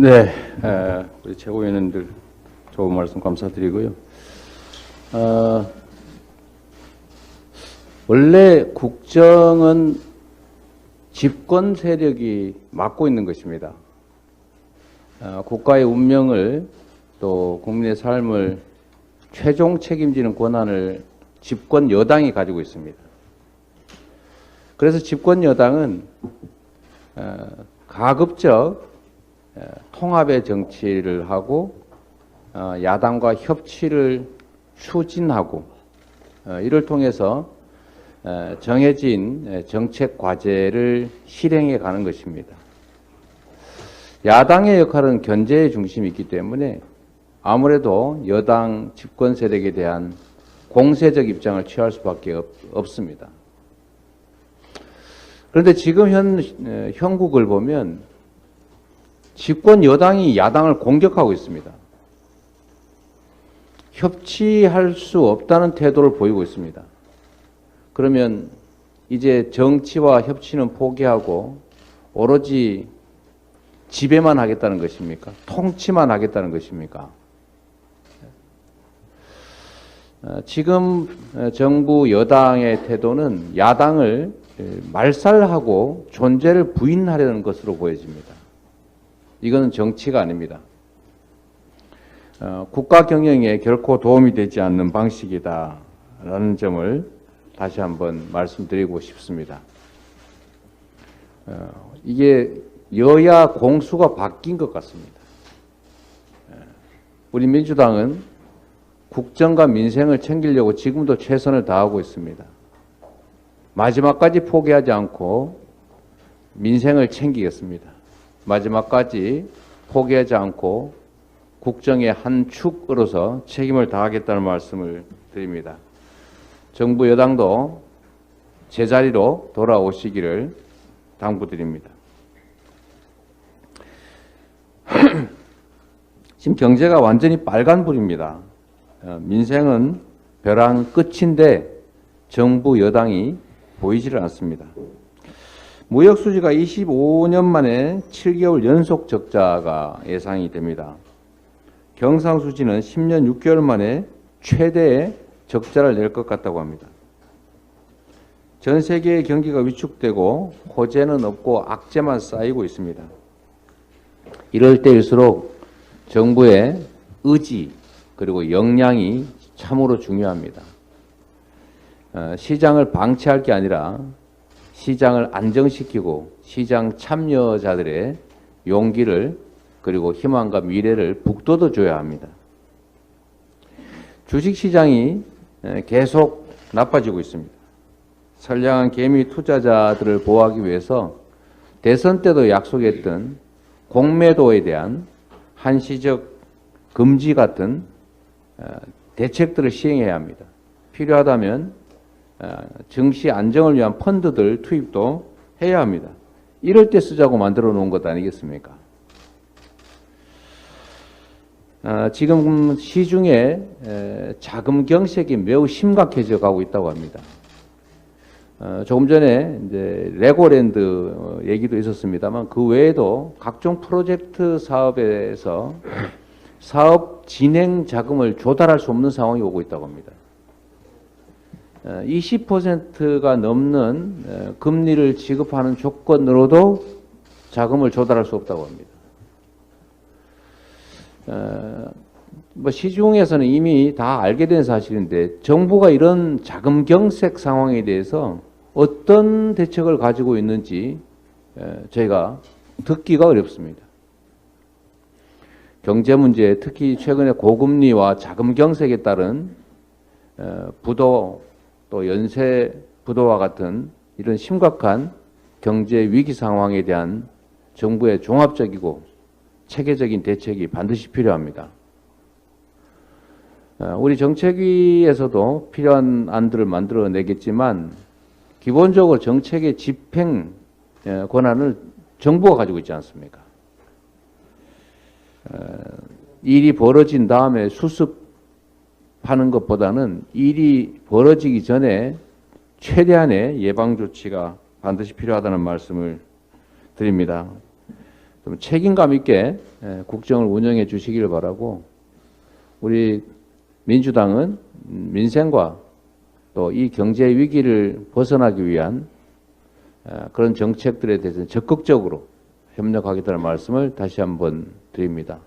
네, 우리 최고위원님들 좋은 말씀 감사드리고요. 원래 국정은 집권 세력이 맡고 있는 것입니다. 국가의 운명을 또 국민의 삶을 최종 책임지는 권한을 집권 여당이 가지고 있습니다. 그래서 집권 여당은 가급적 통합의 정치를 하고 야당과 협치를 추진하고 이를 통해서 정해진 정책 과제를 실행해 가는 것입니다. 야당의 역할은 견제의 중심이 있기 때문에 아무래도 여당 집권 세력에 대한 공세적 입장을 취할 수밖에 없습니다. 그런데 지금 형국을 보면 집권 여당이 야당을 공격하고 있습니다. 협치할 수 없다는 태도를 보이고 있습니다. 그러면 이제 정치와 협치는 포기하고 오로지 지배만 하겠다는 것입니까? 통치만 하겠다는 것입니까? 지금 정부 여당의 태도는 야당을 말살하고 존재를 부인하려는 것으로 보여집니다. 이거는 정치가 아닙니다. 국가 경영에 결코 도움이 되지 않는 방식이다라는 점을 다시 한번 말씀드리고 싶습니다. 이게 여야 공수가 바뀐 것 같습니다. 우리 민주당은 국정과 민생을 챙기려고 지금도 최선을 다하고 있습니다. 마지막까지 포기하지 않고 민생을 챙기겠습니다. 마지막까지 포기하지 않고 국정의 한 축으로서 책임을 다하겠다는 말씀을 드립니다. 정부 여당도 제자리로 돌아오시기를 당부드립니다. 지금 경제가 완전히 빨간불입니다. 민생은 벼랑 끝인데 정부 여당이 보이지를 않습니다. 무역 수지가 25년 만에 7개월 연속 적자가 예상이 됩니다. 경상 수지는 10년 6개월 만에 최대의 적자를 낼 것 같다고 합니다. 전 세계의 경기가 위축되고 호재는 없고 악재만 쌓이고 있습니다. 이럴 때일수록 정부의 의지 그리고 역량이 참으로 중요합니다. 시장을 방치할 게 아니라 시장을 안정시키고 시장 참여자들의 용기를 그리고 희망과 미래를 북돋워줘야 합니다. 주식시장이 계속 나빠지고 있습니다. 선량한 개미 투자자들을 보호하기 위해서 대선 때도 약속했던 공매도에 대한 한시적 금지 같은 대책들을 시행해야 합니다. 필요하다면 증시 안정을 위한 펀드들 투입도 해야 합니다. 이럴 때 쓰자고 만들어 놓은 것 아니겠습니까? 지금 시중에 자금 경색이 매우 심각해져 가고 있다고 합니다. 조금 전에 이제 레고랜드 얘기도 있었습니다만 그 외에도 각종 프로젝트 사업에서 사업 진행 자금을 조달할 수 없는 상황이 오고 있다고 합니다. 20%가 넘는 금리를 지급하는 조건으로도 자금을 조달할 수 없다고 합니다. 시중에서는 이미 다 알게 된 사실인데 정부가 이런 자금 경색 상황에 대해서 어떤 대책을 가지고 있는지 저희가 듣기가 어렵습니다. 경제 문제, 특히 최근에 고금리와 자금 경색에 따른 부도 또 연쇄 부도와 같은 이런 심각한 경제 위기 상황에 대한 정부의 종합적이고 체계적인 대책이 반드시 필요합니다. 우리 정책위에서도 필요한 안들을 만들어내겠지만 기본적으로 정책의 집행 권한을 정부가 가지고 있지 않습니까? 일이 벌어진 다음에 수습하는 것보다는 일이 벌어지기 전에 최대한의 예방 조치가 반드시 필요하다는 말씀을 드립니다. 좀 책임감 있게 국정을 운영해 주시길 바라고, 우리 민주당은 민생과 또 이 경제 위기를 벗어나기 위한 그런 정책들에 대해서 적극적으로 협력하겠다는 말씀을 다시 한번 드립니다.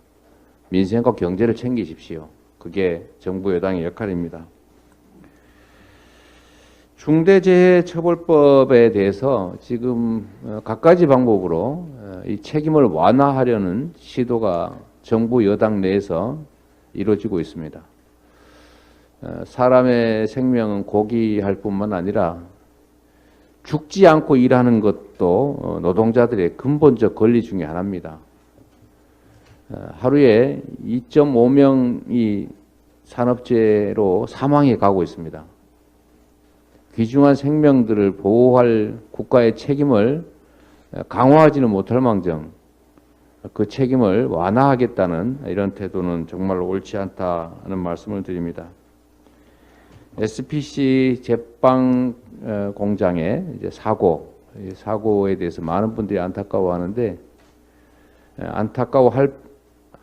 민생과 경제를 챙기십시오. 그게 정부 여당의 역할입니다. 중대재해처벌법에 대해서 지금 갖가지 방법으로 이 책임을 완화하려는 시도가 정부 여당 내에서 이루어지고 있습니다. 사람의 생명은 고귀할 뿐만 아니라 죽지 않고 일하는 것도 노동자들의 근본적 권리 중에 하나입니다. 하루에 2.5명이 산업재해로 사망해 가고 있습니다. 귀중한 생명들을 보호할 국가의 책임을 강화하지는 못할 망정 그 책임을 완화하겠다는 이런 태도는 정말 옳지 않다는 말씀을 드립니다. SPC 제빵 공장의 이제 사고에 대해서 많은 분들이 안타까워하는데,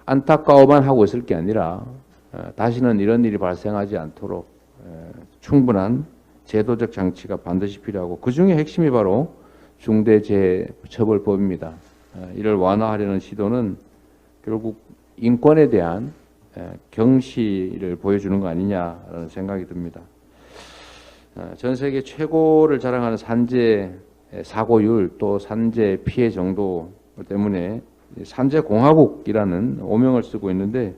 안타까워만 하고 있을 게 아니라 다시는 이런 일이 발생하지 않도록 충분한 제도적 장치가 반드시 필요하고, 그 중에 핵심이 바로 중대재해처벌법입니다. 이를 완화하려는 시도는 결국 인권에 대한 경시를 보여주는 거 아니냐라는 생각이 듭니다. 전 세계 최고를 자랑하는 산재 사고율 또 산재 피해 정도 때문에 산재공화국이라는 오명을 쓰고 있는데,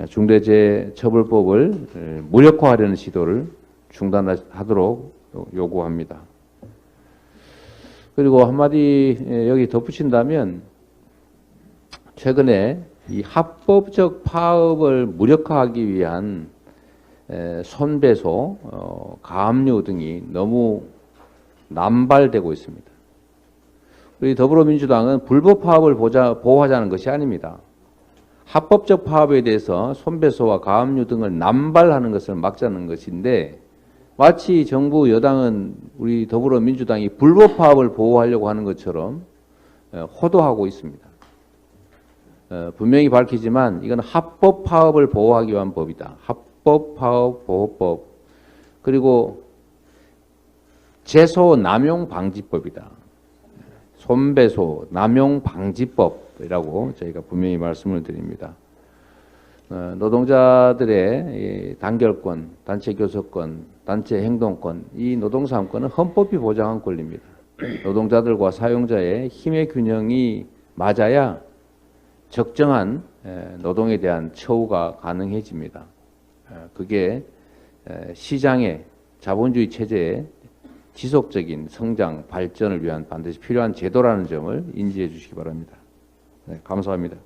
중대재해처벌법을 무력화하려는 시도를 중단하도록 요구합니다. 그리고 한마디 여기 덧붙인다면, 최근에 이 합법적 파업을 무력화하기 위한 손배소, 가압류 등이 너무 남발되고 있습니다. 우리 더불어민주당은 불법 파업을 보호하자는 것이 아닙니다. 합법적 파업에 대해서 손배소와 가압류 등을 남발하는 것을 막자는 것인데, 마치 정부 여당은 우리 더불어민주당이 불법 파업을 보호하려고 하는 것처럼 호도하고 있습니다. 분명히 밝히지만 이건 합법 파업을 보호하기 위한 법이다. 합법 파업 보호법, 그리고 제소 남용 방지법이다. 손배소 남용 방지법이라고 저희가 분명히 말씀을 드립니다. 노동자들의 단결권, 단체 교섭권, 단체 행동권, 이 노동사항권은 헌법이 보장한 권리입니다. 노동자들과 사용자의 힘의 균형이 맞아야 적정한 노동에 대한 처우가 가능해집니다. 그게 시장의 자본주의 체제의 지속적인 성장, 발전을 위한 반드시 필요한 제도라는 점을 인지해 주시기 바랍니다. 네, 감사합니다.